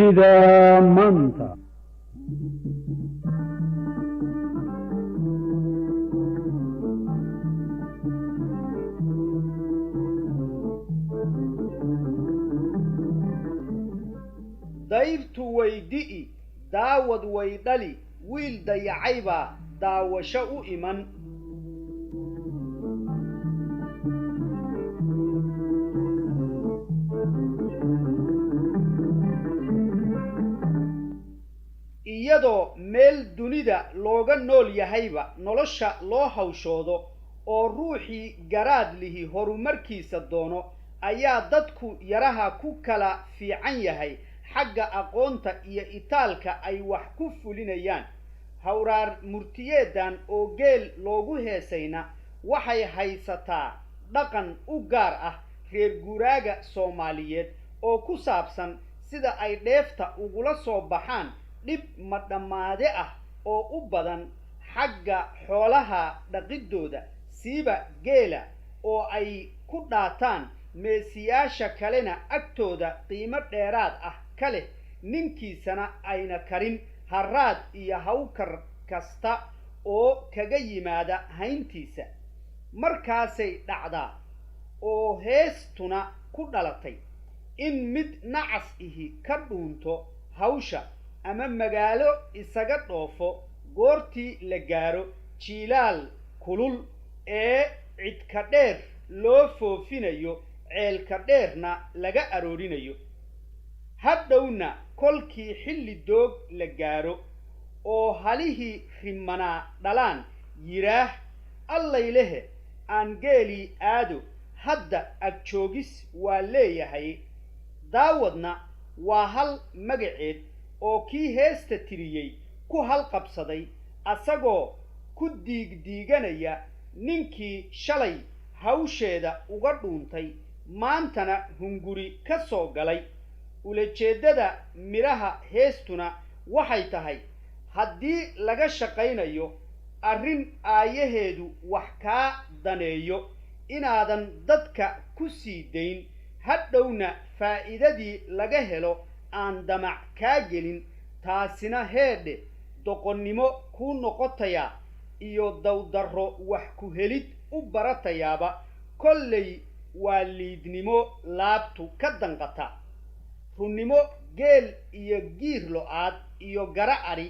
Murtida maanta. dayrtu weydi'i daawad waydhali wiil dayacayba daawasho u iman iyadoo meel dunida looga nool yahayba nolosha loo hawshoodo oo ruuxii garaad lihi horumarkiisa doono ayaa dadku yaraha ku kala fiican yahay xagga aqoonta iyo itaalka ay wax ku fulinayaan hawraar murtiyeedan oo geel loogu heesayna waxay haysataa dhaqan u gaar ah reer guuraaga Soomaaliyeed oo ku saabsan sida ay dheefta ugula soo baxaan dhib ma dhamaade ah oo u badan xagga xoolaha dhaqidooda siiba geela oo ay ku dhaataan meesiyaasha kalena agtooda qiimo dheeraad ah kale ninkiisana ayna karin haraad iyo hawkar kasta oo kaga yimaada hayntiisa markaasay dhacdaa oo heestuna ku dhalatay in mid nacas ihi ka dhuunto hawsha ama magaalo isaga dhoofo goortii la gaaro jiilaal kulul ee cidka dheer loo foofinayo ceelka dheerna laga aroorinayo hadhowna kolkii xilli doog la gaaro oo halihii rimanaa dhalaan yiraah allaylehe aan geelii aado hadda agjoogis waa leeyahay daawadna waa hal magaceed oo kii heesta tiriyey ku halqabsaday asagoo ku diigdiiganaya ninkii shalay hawsheeda uga dhuuntay maantana hunguri ka soo galay ulajeedada miraha heestuna waxay tahay haddii laga shaqaynayo arrin aayaheedu wax kaa daneeyo inaadan dadka ku sii dayn hadhowna faa'iidadii laga helo aan damac kaa gelin taasina heedhe doqonnimo kuu noqotaya iyo dawdarro wax ku helid u baratayaaba kollay waa liidnimo laabtu ka danqata runnimo geel iyo giir lo'aad iyo gara ari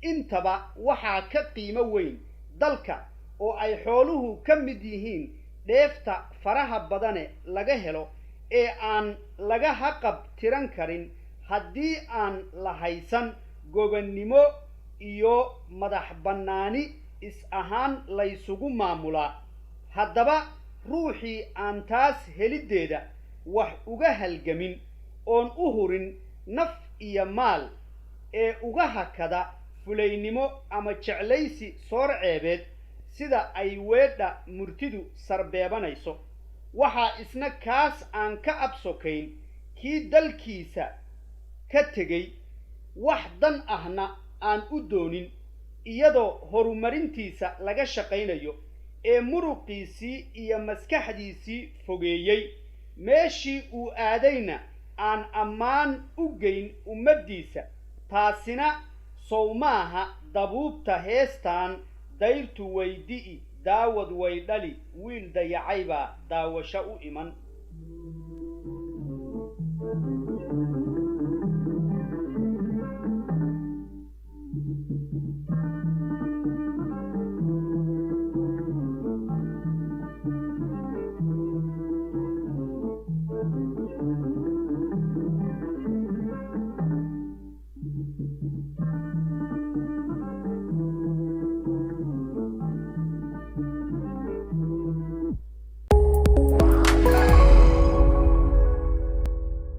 intaba waxaa ka qiimo weyn dalka oo ay xooluhu ka mid yihiin dheefta faraha badane laga helo ee aan laga haqab tiran karin haddii aan la haysan gobonnimo iyo madax bannaani is ahaan laysugu maamulaa haddaba ruuxii aan taas heliddeeda wax uga halgamin oon u hurin naf iyo maal ee uga hakada fulaynimo ama jeclaysi soor ceebeed sida ay weedha murtidu sarbeebanayso waxaa isna kaas aan ka absokayn kii dalkiisa ka tegey wax dan ahna aan u doonin iyadoo horumarintiisa laga shaqaynayo ee muruqiisii iyo maskaxdiisii fogeeyey meeshii uu aadayna aan ammaan u geyn ummaddiisa taasina sow maaha dabuubta heestaan dayrtu weydi'i daawad waydhali wiil dayacaybaa daawasho u iman